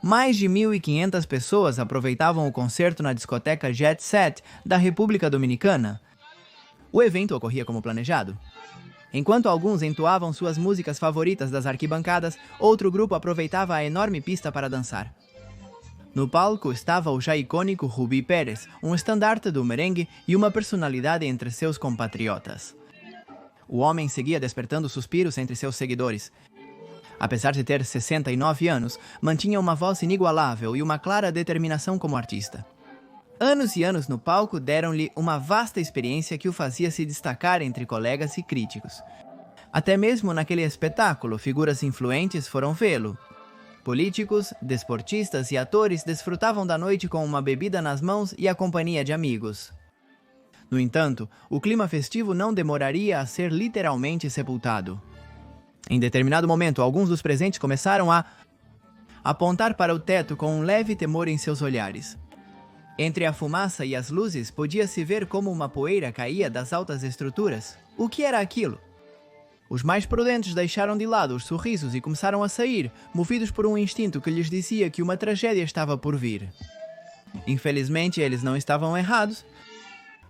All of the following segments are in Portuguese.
Mais de 1.500 pessoas aproveitavam o concerto na discoteca Jet Set da República Dominicana. O evento ocorria como planejado. Enquanto alguns entoavam suas músicas favoritas das arquibancadas, outro grupo aproveitava a enorme pista para dançar. No palco estava o já icônico Ruby Pérez, um estandarte do merengue e uma personalidade entre seus compatriotas. O homem seguia despertando suspiros entre seus seguidores. Apesar de ter 69 anos, mantinha uma voz inigualável e uma clara determinação como artista. Anos e anos no palco deram-lhe uma vasta experiência que o fazia se destacar entre colegas e críticos. Até mesmo naquele espetáculo, figuras influentes foram vê-lo. Políticos, desportistas e atores desfrutavam da noite com uma bebida nas mãos e a companhia de amigos. No entanto, o clima festivo não demoraria a ser literalmente sepultado. Em determinado momento, alguns dos presentes começaram a apontar para o teto com um leve temor em seus olhares. Entre a fumaça e as luzes, podia-se ver como uma poeira caía das altas estruturas. O que era aquilo? Os mais prudentes deixaram de lado os sorrisos e começaram a sair, movidos por um instinto que lhes dizia que uma tragédia estava por vir. Infelizmente, eles não estavam errados,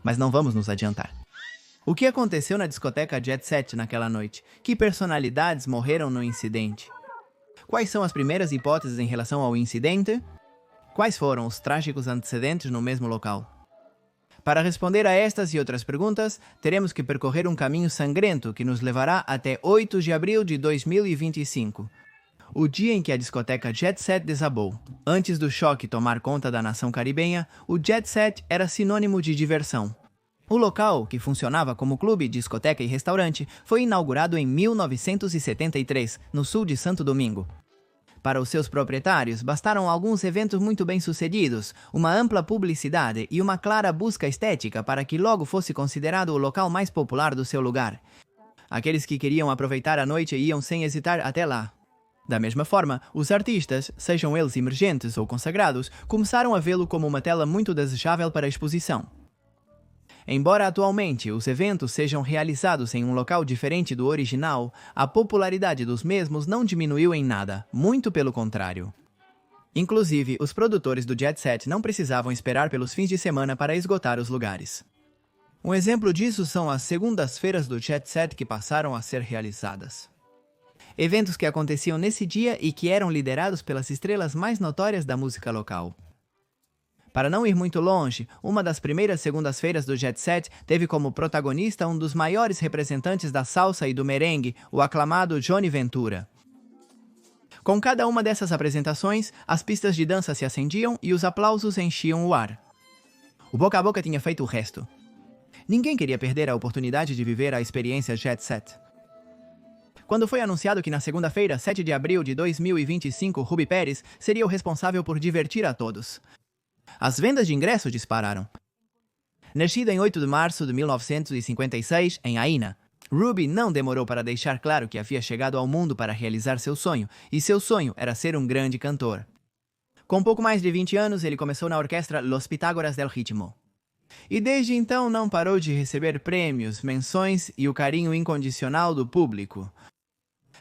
mas não vamos nos adiantar. O que aconteceu na discoteca Jet Set naquela noite? Que personalidades morreram no incidente? Quais são as primeiras hipóteses em relação ao incidente? Quais foram os trágicos antecedentes no mesmo local? Para responder a estas e outras perguntas, teremos que percorrer um caminho sangrento que nos levará até 8 de abril de 2025, o dia em que a discoteca Jet Set desabou. Antes do choque tomar conta da nação caribenha, o Jet Set era sinônimo de diversão. O local, que funcionava como clube, discoteca e restaurante, foi inaugurado em 1973, no sul de Santo Domingo. Para os seus proprietários, bastaram alguns eventos muito bem-sucedidos, uma ampla publicidade e uma clara busca estética para que logo fosse considerado o local mais popular do seu lugar. Aqueles que queriam aproveitar a noite iam sem hesitar até lá. Da mesma forma, os artistas, sejam eles emergentes ou consagrados, começaram a vê-lo como uma tela muito desejável para a exposição. Embora atualmente os eventos sejam realizados em um local diferente do original, a popularidade dos mesmos não diminuiu em nada, muito pelo contrário. Inclusive, os produtores do Jet Set não precisavam esperar pelos fins de semana para esgotar os lugares. Um exemplo disso são as segundas-feiras do Jet Set que passaram a ser realizadas. Eventos que aconteciam nesse dia e que eram liderados pelas estrelas mais notórias da música local. Para não ir muito longe, uma das primeiras segundas-feiras do Jet Set teve como protagonista um dos maiores representantes da salsa e do merengue, o aclamado Johnny Ventura. Com cada uma dessas apresentações, as pistas de dança se acendiam e os aplausos enchiam o ar. O boca a boca tinha feito o resto. Ninguém queria perder a oportunidade de viver a experiência Jet Set. Quando foi anunciado que na segunda-feira, 7 de abril de 2025, Ruby Pérez seria o responsável por divertir a todos, as vendas de ingressos dispararam. Nascido em 8 de março de 1956, em Aina, Ruby não demorou para deixar claro que havia chegado ao mundo para realizar seu sonho, e seu sonho era ser um grande cantor. Com pouco mais de 20 anos, ele começou na orquestra Los Pitágoras del Ritmo. E desde então não parou de receber prêmios, menções e o carinho incondicional do público.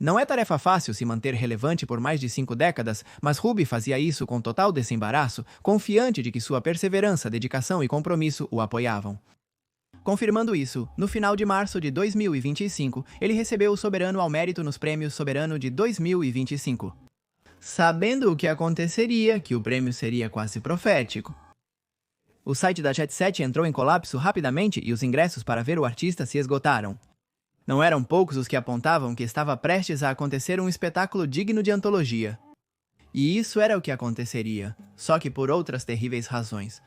Não é tarefa fácil se manter relevante por mais de 5 décadas, mas Ruby fazia isso com total desembaraço, confiante de que sua perseverança, dedicação e compromisso o apoiavam. Confirmando isso, no final de março de 2025, ele recebeu o Soberano ao Mérito nos Prêmios Soberano de 2025. Sabendo o que aconteceria, que o prêmio seria quase profético. O site da Jet Set entrou em colapso rapidamente e os ingressos para ver o artista se esgotaram. Não eram poucos os que apontavam que estava prestes a acontecer um espetáculo digno de antologia. E isso era o que aconteceria, só que por outras terríveis razões.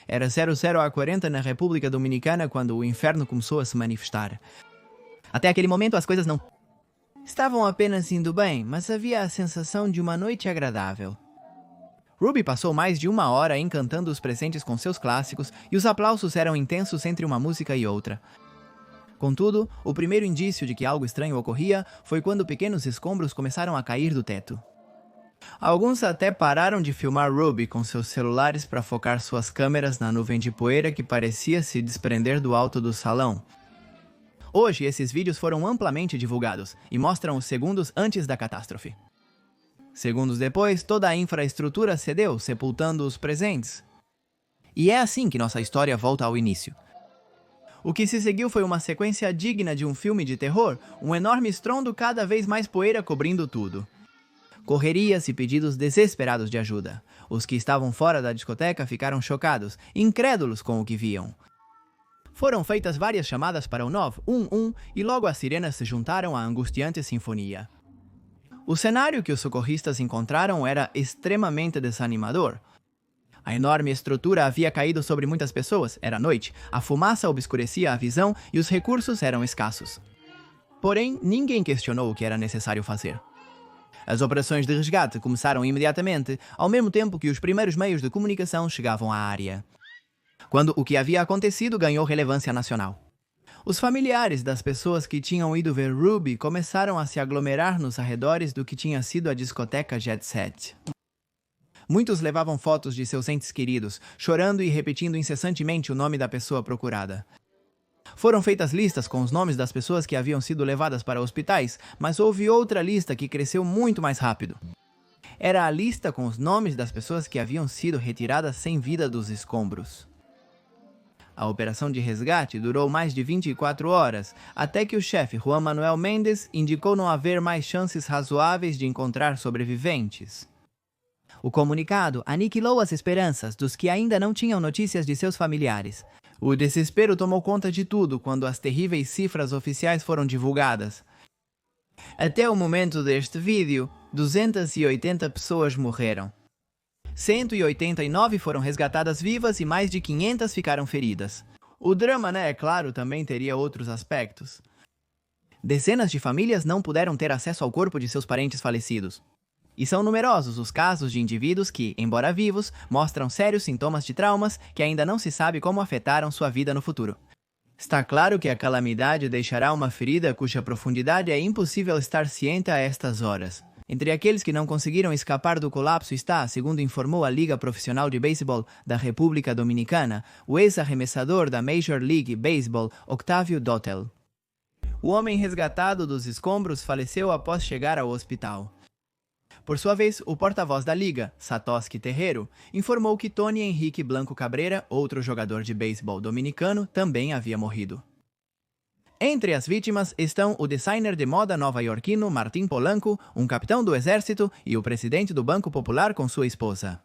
Era 00:40 na República Dominicana quando o inferno começou a se manifestar. Até aquele momento as coisas não estavam apenas indo bem, mas havia a sensação de uma noite agradável. Ruby passou mais de 1 hora encantando os presentes com seus clássicos e os aplausos eram intensos entre uma música e outra. Contudo, o primeiro indício de que algo estranho ocorria foi quando pequenos escombros começaram a cair do teto. Alguns até pararam de filmar Ruby com seus celulares para focar suas câmeras na nuvem de poeira que parecia se desprender do alto do salão. Hoje, esses vídeos foram amplamente divulgados e mostram os segundos antes da catástrofe. Segundos depois, toda a infraestrutura cedeu, sepultando os presentes. E é assim que nossa história volta ao início. O que se seguiu foi uma sequência digna de um filme de terror, um enorme estrondo, cada vez mais poeira cobrindo tudo. Correrias e pedidos desesperados de ajuda. Os que estavam fora da discoteca ficaram chocados, incrédulos com o que viam. Foram feitas várias chamadas para o 911 e logo as sirenas se juntaram à angustiante sinfonia. O cenário que os socorristas encontraram era extremamente desanimador. A enorme estrutura havia caído sobre muitas pessoas, era noite, a fumaça obscurecia a visão e os recursos eram escassos. Porém, ninguém questionou o que era necessário fazer. As operações de resgate começaram imediatamente, ao mesmo tempo que os primeiros meios de comunicação chegavam à área. Quando o que havia acontecido ganhou relevância nacional. Os familiares das pessoas que tinham ido ver Ruby começaram a se aglomerar nos arredores do que tinha sido a discoteca Jet Set. Muitos levavam fotos de seus entes queridos, chorando e repetindo incessantemente o nome da pessoa procurada. Foram feitas listas com os nomes das pessoas que haviam sido levadas para hospitais, mas houve outra lista que cresceu muito mais rápido. Era a lista com os nomes das pessoas que haviam sido retiradas sem vida dos escombros. A operação de resgate durou mais de 24 horas, até que o chefe Juan Manuel Mendes indicou não haver mais chances razoáveis de encontrar sobreviventes. O comunicado aniquilou as esperanças dos que ainda não tinham notícias de seus familiares. O desespero tomou conta de tudo quando as terríveis cifras oficiais foram divulgadas. Até o momento deste vídeo, 280 pessoas morreram. 189 foram resgatadas vivas e mais de 500 ficaram feridas. O drama, é claro, também teria outros aspectos. Dezenas de famílias não puderam ter acesso ao corpo de seus parentes falecidos. E são numerosos os casos de indivíduos que, embora vivos, mostram sérios sintomas de traumas que ainda não se sabe como afetaram sua vida no futuro. Está claro que a calamidade deixará uma ferida cuja profundidade é impossível estar ciente a estas horas. Entre aqueles que não conseguiram escapar do colapso está, segundo informou a Liga Profissional de Beisebol da República Dominicana, o ex-arremessador da Major League Baseball, Octavio Dotel. O homem resgatado dos escombros faleceu após chegar ao hospital. Por sua vez, o porta-voz da Liga, Satoshi Terreiro, informou que Tony Henrique Blanco Cabreira, outro jogador de beisebol dominicano, também havia morrido. Entre as vítimas estão o designer de moda nova-iorquino Martin Polanco, um capitão do exército e o presidente do Banco Popular com sua esposa.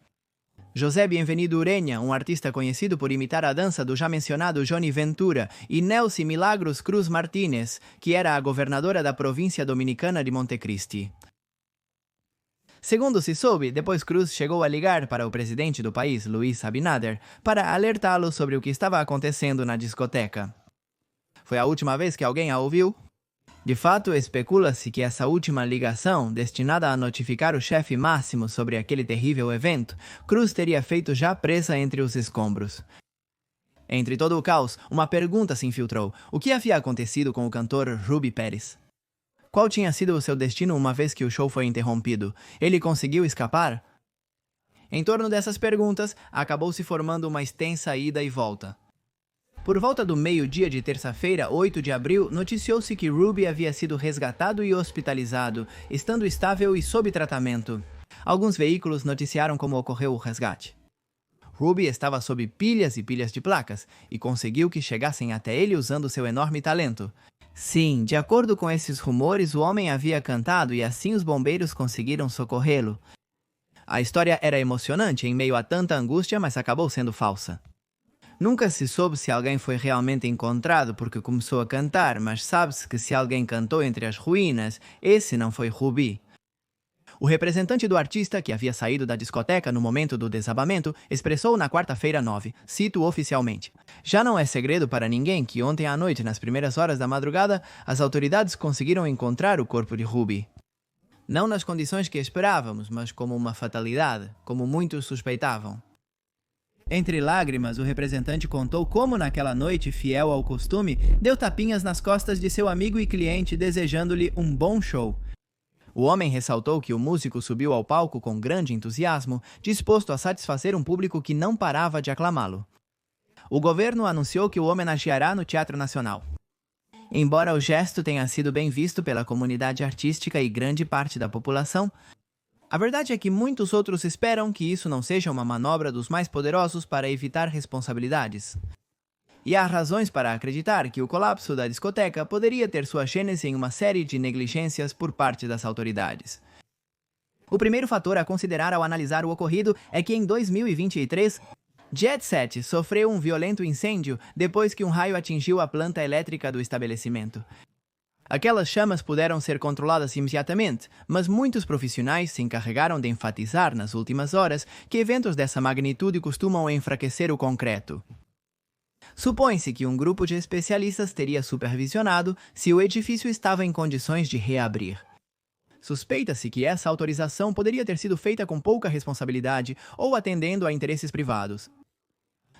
José Bienvenido Ureña, um artista conhecido por imitar a dança do já mencionado Johnny Ventura, e Nelcy Milagros Cruz Martínez, que era a governadora da província dominicana de Montecristi. Segundo se soube, depois Cruz chegou a ligar para o presidente do país, Luiz Abinader, para alertá-lo sobre o que estava acontecendo na discoteca. Foi a última vez que alguém a ouviu? De fato, especula-se que essa última ligação, destinada a notificar o chefe máximo sobre aquele terrível evento, Cruz teria feito já presa entre os escombros. Entre todo o caos, uma pergunta se infiltrou: o que havia acontecido com o cantor Ruby Pérez? Qual tinha sido o seu destino uma vez que o show foi interrompido? Ele conseguiu escapar? Em torno dessas perguntas, acabou se formando uma extensa ida e volta. Por volta do meio-dia de terça-feira, 8 de abril, noticiou-se que Ruby havia sido resgatado e hospitalizado, estando estável e sob tratamento. Alguns veículos noticiaram como ocorreu o resgate. Ruby estava sob pilhas e pilhas de placas, e conseguiu que chegassem até ele usando seu enorme talento. Sim, de acordo com esses rumores, o homem havia cantado e assim os bombeiros conseguiram socorrê-lo. A história era emocionante em meio a tanta angústia, mas acabou sendo falsa. Nunca se soube se alguém foi realmente encontrado porque começou a cantar, mas sabe-se que se alguém cantou entre as ruínas, esse não foi Ruby. O representante do artista, que havia saído da discoteca no momento do desabamento, expressou na quarta-feira 9, cito oficialmente: "Já não é segredo para ninguém que ontem à noite, nas primeiras horas da madrugada, as autoridades conseguiram encontrar o corpo de Ruby. Não nas condições que esperávamos, mas como uma fatalidade, como muitos suspeitavam." Entre lágrimas, o representante contou como naquela noite, fiel ao costume, deu tapinhas nas costas de seu amigo e cliente desejando-lhe um bom show. O homem ressaltou que o músico subiu ao palco com grande entusiasmo, disposto a satisfazer um público que não parava de aclamá-lo. O governo anunciou que o homenageará no Teatro Nacional. Embora o gesto tenha sido bem visto pela comunidade artística e grande parte da população, A verdade é que muitos outros esperam que isso não seja uma manobra dos mais poderosos para evitar responsabilidades. E há razões para acreditar que o colapso da discoteca poderia ter sua gênese em uma série de negligências por parte das autoridades. O primeiro fator a considerar ao analisar o ocorrido é que em 2023, Jet Set sofreu um violento incêndio depois que um raio atingiu a planta elétrica do estabelecimento. Aquelas chamas puderam ser controladas imediatamente, mas muitos profissionais se encarregaram de enfatizar nas últimas horas que eventos dessa magnitude costumam enfraquecer o concreto. Supõe-se que um grupo de especialistas teria supervisionado se o edifício estava em condições de reabrir. Suspeita-se que essa autorização poderia ter sido feita com pouca responsabilidade ou atendendo a interesses privados.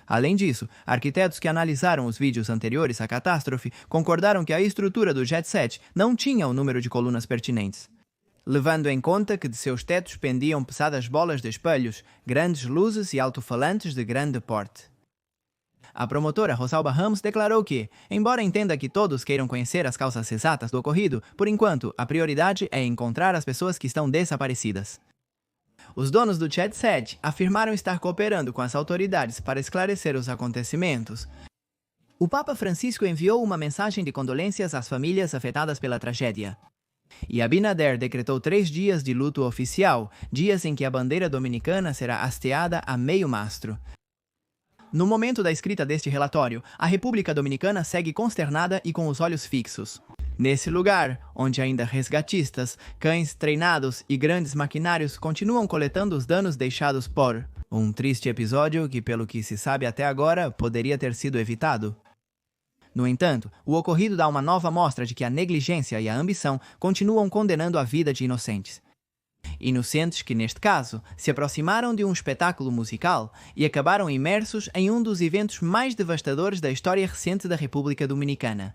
Além disso, arquitetos que analisaram os vídeos anteriores à catástrofe concordaram que a estrutura do Jet Set não tinha o número de colunas pertinentes, levando em conta que de seus tetos pendiam pesadas bolas de espelhos, grandes luzes e alto-falantes de grande porte. A promotora Rosalba Ramos declarou que, embora entenda que todos queiram conhecer as causas exatas do ocorrido, por enquanto, a prioridade é encontrar as pessoas que estão desaparecidas. Os donos do Jet Set afirmaram estar cooperando com as autoridades para esclarecer os acontecimentos. O Papa Francisco enviou uma mensagem de condolências às famílias afetadas pela tragédia. E Abinader decretou 3 dias de luto oficial, dias em que a bandeira dominicana será hasteada a meio mastro. No momento da escrita deste relatório, a República Dominicana segue consternada e com os olhos fixos. Nesse lugar, onde ainda resgatistas, cães treinados e grandes maquinários continuam coletando os danos deixados por um triste episódio que, pelo que se sabe até agora, poderia ter sido evitado. No entanto, o ocorrido dá uma nova mostra de que a negligência e a ambição continuam condenando a vida de inocentes. Inocentes que, neste caso, se aproximaram de um espetáculo musical e acabaram imersos em um dos eventos mais devastadores da história recente da República Dominicana.